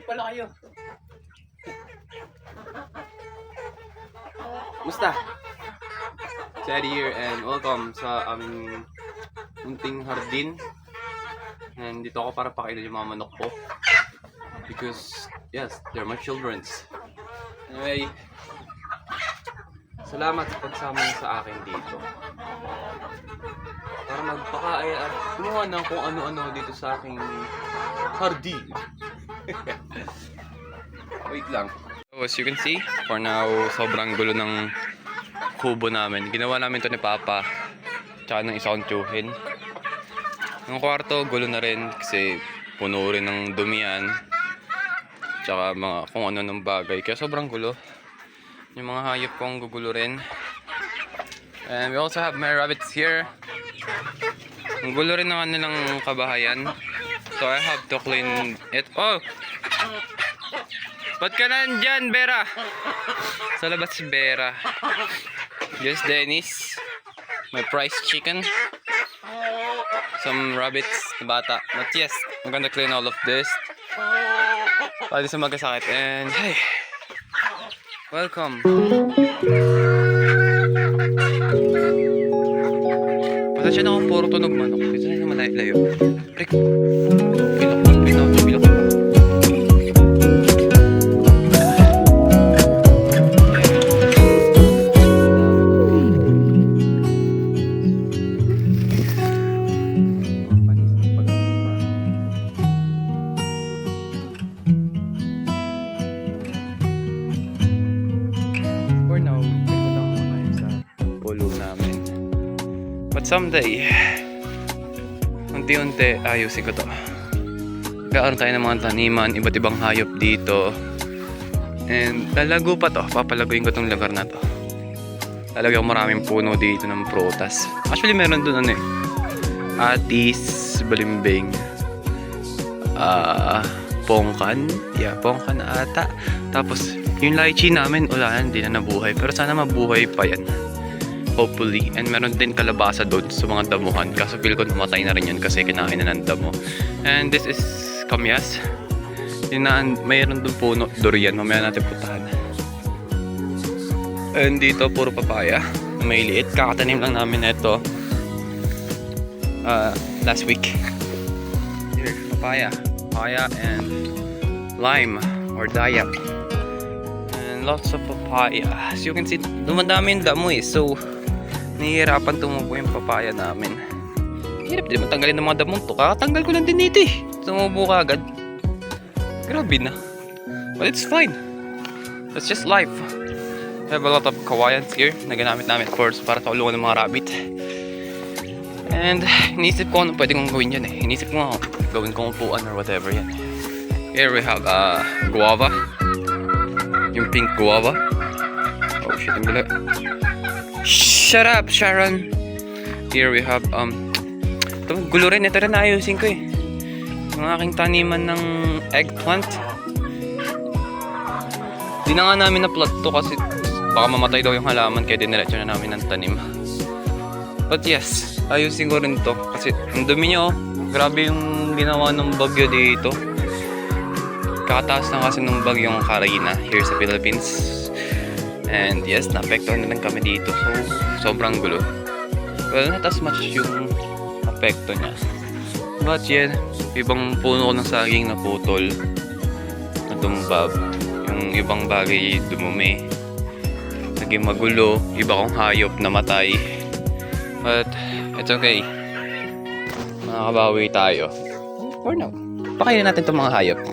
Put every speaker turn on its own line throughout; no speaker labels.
Pala kayo. Musta? Chad here and welcome sa aming munting hardin. And dito ako para pakainin yung mga manok ko. Because, yes, they're my children's. Anyway, salamat sa pagsama niyo sa akin dito. Para magpakain at gumawa ng kung ano-ano dito sa aking hardin. Wait lang. So, as you can see, for now, sobrang gulo ng kubo namin. Ginawa namin to ni Papa, tsaka ng isa kong tiyuhin. Ang kwarto, gulo na rin kasi puno rin ng dumian, tsaka mga kung ano ng bagay. Kaya sobrang gulo. Yung mga hayop kong gugulo rin. And we also have my rabbits here. Ang gulo rin ng kanilang kabahayan. So I have to clean it. Oh! Ba't ka nandyan, Bera? Sa labas si Bera. Yes, Dennis. My price chicken. Some rabbits na bata. But yes, I'm gonna clean all of this. Para sa magkasakit. And hey! Welcome! Pasensya na akong puro tunog manok. Kasi na malayo-layo. Rick! Pilok. For now, ito lang muna sa pulo namin. But someday, unti-unti ayusin ko to. Kaya tayo ng mga taniman, iba't ibang hayop dito. And lalago pa to, papalaguin ko tong lugar na to. Lalagyan ko maraming puno dito ng prutas. Actually meron dun ano eh, atis, balimbing, pongkan. Yeah, pongkan ata. Tapos yung lychee namin, wala na, hindi na nabuhay. Pero sana mabuhay pa yan. Hopefully. And meron din kalabasa doon sa mga damuhan. Kaso feel ko namatay na rin yun kasi kinain na ng damo. And this is kamyas. Mayroon doon puno, durian. Mamaya natin putahan. And dito puro papaya. May liit. Kakatanim lang namin na ito last week. Here, papaya. Papaya and lime or dayak. Lots of papaya. As you can see, dumadami yung damo eh. So, nahihirapan tumubo yung papaya namin. Hirap din matanggalin ng mga damong to. Kakatanggal ko lang din dito eh. Tumubo ka agad. Grabe na. But it's fine. That's just life. We have a lot of kawayans here na ginamit namin para kaulungan ng mga rabbit. And, inisip ko ano pwede kong gawin yan eh. Inisip ko nga gawin kong upuan or whatever yan. Here we have guava. Yung pink guava. Oh shit, ang gula. Shut up, Sharon. Here we have ito, gulo rin. Ito rin naayusin ko eh. Yung aking taniman ng eggplant. Di na nga namin na-plot to kasi baka mamatay daw yung halaman kaya diniretso na namin ng tanim. But yes, ayusin ko rin to kasi ang dumi niya oh. Grabe yung ginawa ng bagyo dito. Kakataas na kasi ng bagyong Karina here sa Philippines. And yes, naapektuhan na lang kami dito. So, sobrang gulo. Well, not as much yung apekto niya. But yeah, ibang puno ko ng saging na putol. natumbab. Yung ibang bagay dumumi. Naging magulo. Iba kong hayop namatay. But it's okay. Makakabawi tayo. For now. Pakainin natin itong mga hayop.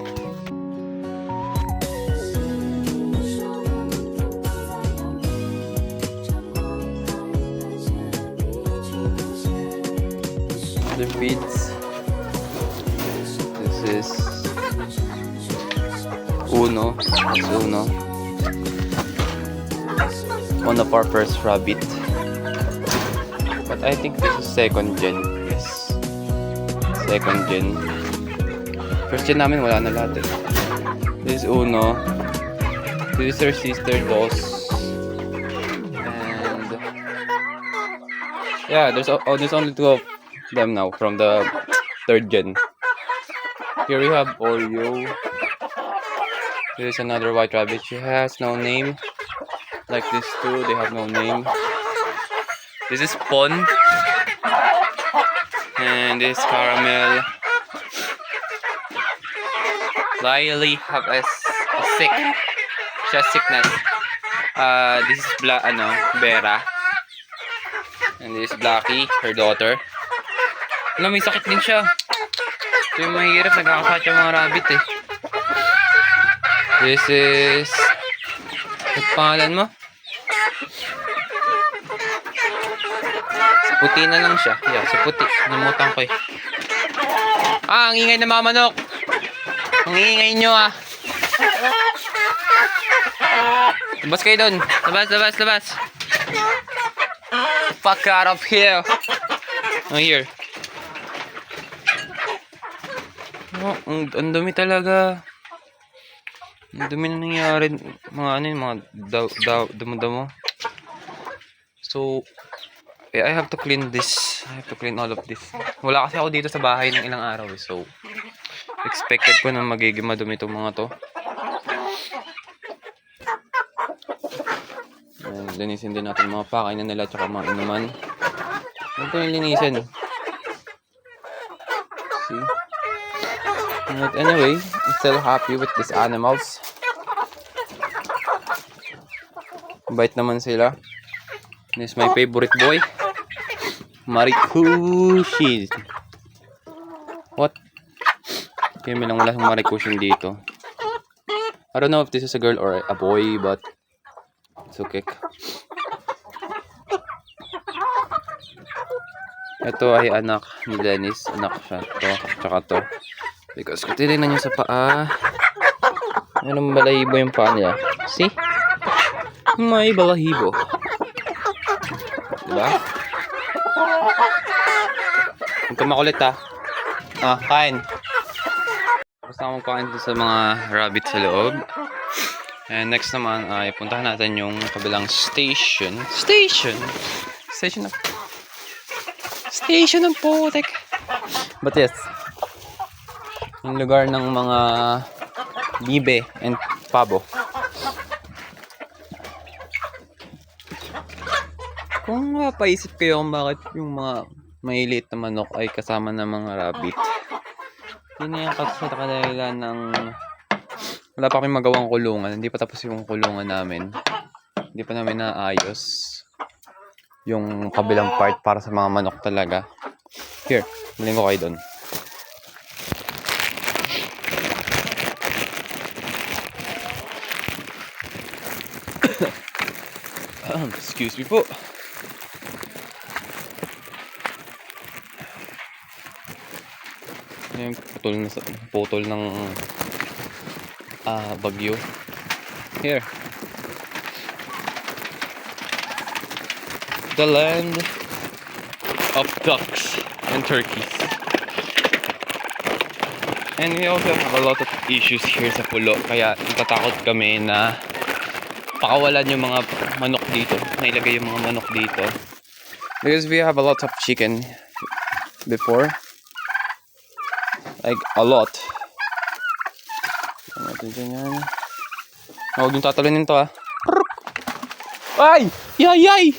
Other feeds. This is Uno. That's Uno. One of our first rabbit. But I think this is second gen. Yes. Second gen. First gen namin wala na lahat eh. This is Uno. This is her sister Dos. And yeah, there's only two of them now from the third gen. Here we have Oreo. There's another white rabbit. She has no name. Like these two, they have no name. This is Pon. And this Caramel. Lily have a sick. She has sickness. This is Vera. And this is Blackie, her daughter. Alam, may sakit din siya. Ito yung mahirap, nagkakasakit yung mga rabbit eh. This is... Ano pangalan mo? Si Puti na lang siya. Yeah, si Puti. Namutan ko eh. Ang ingay ng mga manok. Ang ingay nyo ah. Labas kayo dun. Labas. Fuck out of here. Oh, here. Oh, ang dumi talaga. Ang dumi na nangyari. Mga damo-damo. So, I have to clean this. I have to clean all of this. Wala kasi ako dito sa bahay ng ilang araw eh. So, expected ko na magiging madumi itong mga to. And linisin din natin mga pakain na nila at mga inuman. Ito yung linisin. See? But anyway, I'm still happy with these animals. Bait naman sila. This is my favorite boy. Marikushi. What? Kaya may lang wala sa Marikushin dito. I don't know if this is a girl or a boy, but it's okay. Ito ay anak ni Dennis. Anak siya. Ito, tsaka to. Because kung tinignan nyo sa paa, anong balahibo yung paa niya. See? May balahibo. Diba? Huwag ka makulit ha. Kain. Basta akong magpakain sa mga rabbit sa loob. And next naman ay puntahan natin yung kabilang station. Station ng putek. But yes, yung lugar ng mga bibe and pabo. Kung mapaisip kayo kung bakit yung mga maliliit na manok ay kasama ng mga rabbit, yun na yung kadahilan ng wala pa kami magawang kulungan. Hindi pa tapos yung kulungan namin. Hindi pa namin naayos yung kabilang part para sa mga manok talaga. Here, maling ko kayo doon. Excuse me po. Yung putol ng bagyo. Here. The land of ducks and turkeys. And we also have a lot of issues here sa pulo. Kaya natatakot kami na pakawalan yung mga manok dito. Nailagay yung mga manok dito. Because we have a lot of chicken before. Like a lot. Huwag yung tatalunin to ha. Ay! Yay!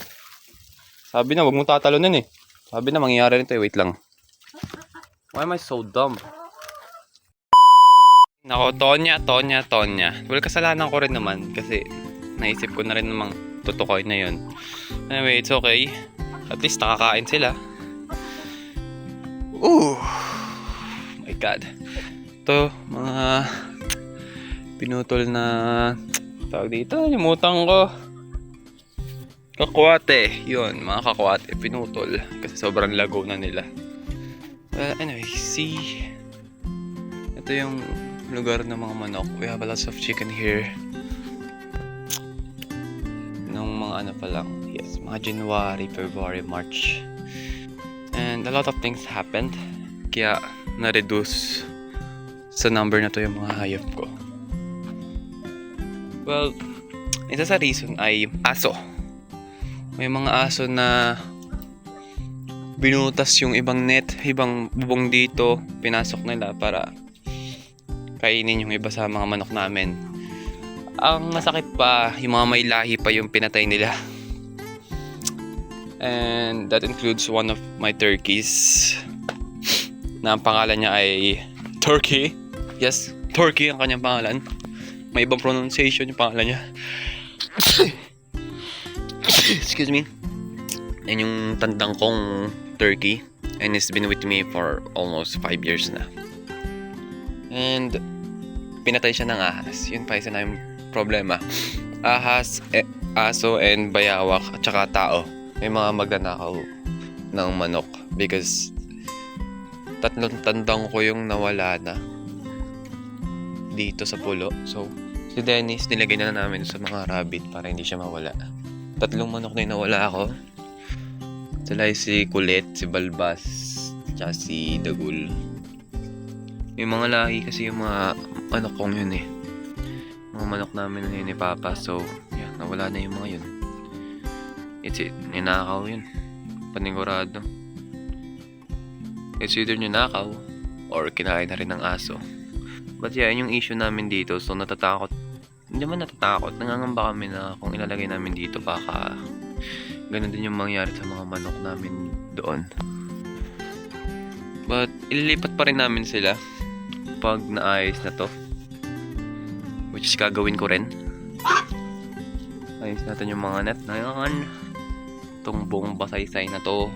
Sabi na, huwag mong tatalunin eh. Sabi na, mangyayari rin to eh. Wait lang. Why am I so dumb? Nako, Tonya. Well, kasalanan ko rin naman kasi naisip ko na rin namang tutukoy na yun. Anyway, it's okay. At least nakakain sila. Ooh! My God. Ito, mga pinutol na tawag dito. Limutan ko. Kakwate. Yun, mga kakwate. Pinutol. Kasi sobrang lago na nila. Well, anyway, see. Ito yung lugar ng mga manok. We have a lot of chicken here. Nung mga ano pa lang. Yes, mga January, February, March. And a lot of things happened. Kaya na-reduce sa number na to yung mga hayop ko. Well, isa sa reason ay aso. May mga aso na binutas yung ibang net, ibang bubong dito, pinasok nila para kainin yung iba sa mga manok namin. Ang masakit pa, yung mga may lahi pa yung pinatay nila. And that includes one of my turkeys na ang pangalan niya ay Turkey. Yes, Turkey ang kanyang pangalan. May ibang pronunciation yung pangalan niya. Excuse me. Yan yung tandang kong turkey. And it's been with me for almost 5 years na. And pinatay siya ng ahas. Yun pa isa na yung problema. Ahas, aso, and bayawak, at saka tao. May mga magnanakaw ng manok. Because 3 tandang ko yung nawala na dito sa pulo. So, si Dennis, nilagay na namin sa mga rabbit para hindi siya mawala. 3 manok na yung nawala ako. Sila si Kulit, si Balbas, at si Dagul. Yung mga lahi kasi yung mga manok kong yun eh. Mga manok namin yun ni Papa. So, yeah, nawala na yung mga yun. It's it. Ninakaw yun. Panigurado. It's either ninakaw or kinain na rin ng aso. But yeah, yun yung issue namin dito. So, natatakot. Hindi naman natatakot. Nangangamba kami na kung ilalagay namin dito, baka ganun din yung mangyari sa mga manok namin doon. But, ililipat pa rin namin sila pag naayos na to, which is gagawin ko rin. Ayos natin yung mga net na yan, itong buong basaysay na to,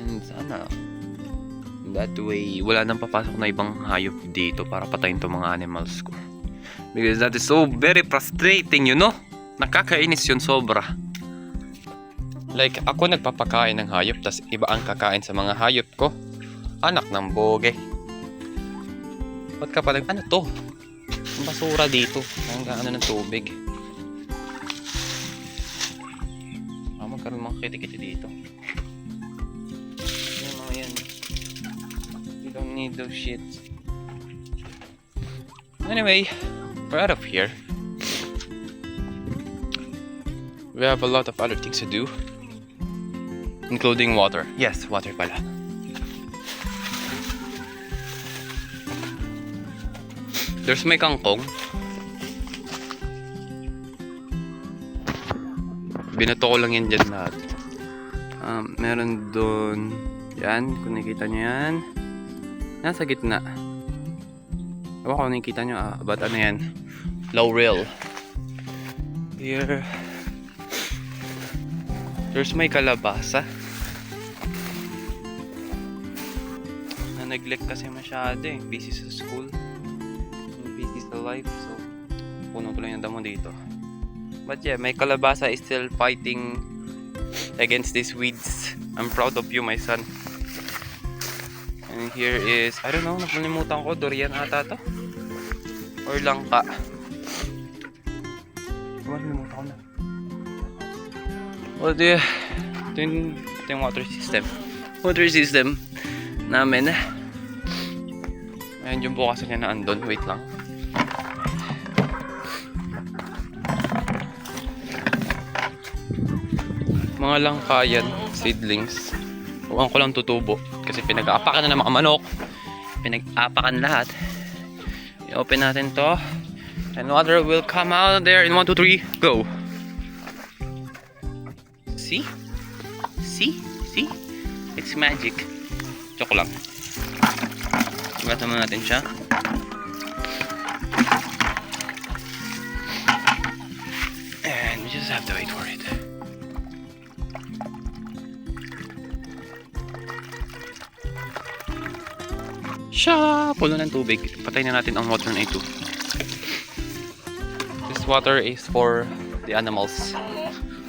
and sana that way wala nang papasok na ibang hayop dito para patayin itong mga animals ko, because that is so very frustrating, you know. Nakakainis yun sobra. Like, ako nagpapakain ng hayop, tas iba ang kakain sa mga hayop ko. Anak ng boge. Ba't ka pala, ano to? Ang basura dito. Ang gaano ng tubig. Magkaroon mga kiti-kiti dito. Yung mga yan. You don't need those shit. Anyway, we're out of here. We have a lot of other things to do, including water. Yes, water pala. There's may kangkong. Binato ko lang yan dyan lahat. Meron doon. Yan, kung nakikita nyo yan. Nasa gitna. Ewan ko kung nakikita nyo. But ano yan? Laurel. Here. There's may kalabasa. Na-neglect kasi masyado eh. Busy sa school. Busy sa life. So, puno ko lang yung damo dito. But yeah, my kalabasa is still fighting against these weeds. I'm proud of you, my son. And here is, I don't know, nakalimutan ko. Durian ata to. Or langka. Nakalimutan ko na. Well, ito yung water system. Water system namin. Ayan yung bukas niya na andon. Wait lang. Mga langkayan, seedlings. Huwag ko lang tutubo. Kasi pinag-aapakan na ng mga manok. Pinag-aapakan lahat. I-open natin to. And water will come out there in 1, 2, 3, go! See? See? See? It's magic. Joke lang. Gata mo natin siya. just have to wait for it. Siya! Puno ng tubig. Patay na natin ang water na ito. This water is for the animals.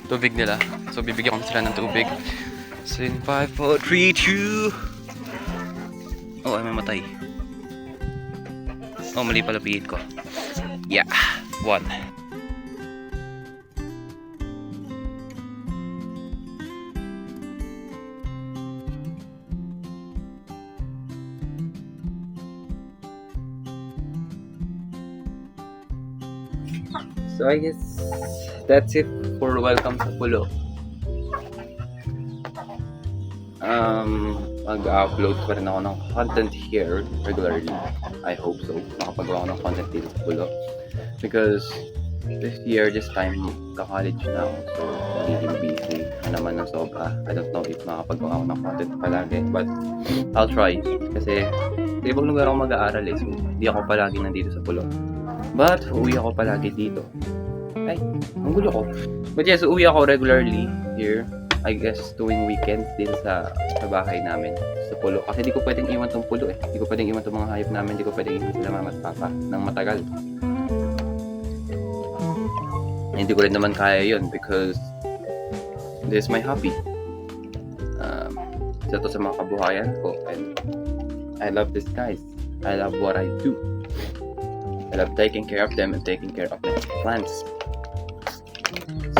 Tubig nila. So, bibigyan ko sila ng tubig. So, in 5, 4, 3, 2... Oh, ay mamatay. Oh, mali pala pihit ko. Yeah. 1. So I guess that's it for Welcome sa Pulo. Mag-upload pa rin ako ng content here regularly. I hope so. Makapagawa ako ng content dito sa Pulo. Because this year, this time, ka-college na ako. So, magiging busy na naman ng sobra. I don't know if makapagawa ako ng content palagi. But, I'll try. Kasi, sa ibang lugar ako mag-aaral eh. So, hindi ako palagi nandito sa Pulo. But, uwi ako palagi dito. Ay, ang gulo ko. But yes, uwi ako regularly here. I guess, tuwing weekends din sa bahay namin. Sa Pulo. Kasi di ko pwedeng iwan tong Pulo eh. Di ko pwedeng iwan tong mga hayop namin. Di ko pwedeng iwan sila mama at papa ng matagal. Hindi ko rin naman kaya yun because this is my hobby. Isa to sa mga kabuhayan ko. And I love these guys. I love what I do. I love taking care of them and taking care of my plants.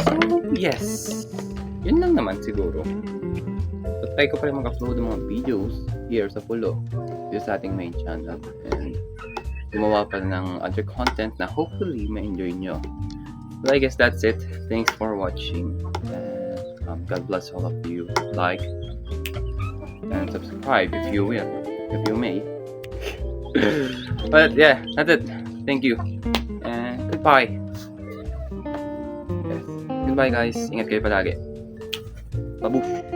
So, yes. Yun lang naman siguro. So, try ko pa rin mag-upload ng mga videos here sa Pulo. Dito sa ating main channel. And gumawa pa ng other content na hopefully ma-enjoy nyo. So, I guess that's it. Thanks for watching. And God bless all of you. Like and subscribe if you will. If you may. But yeah, that's it. Thank you. And goodbye. Yes. Goodbye guys. Ingat kayo palagi. Babush.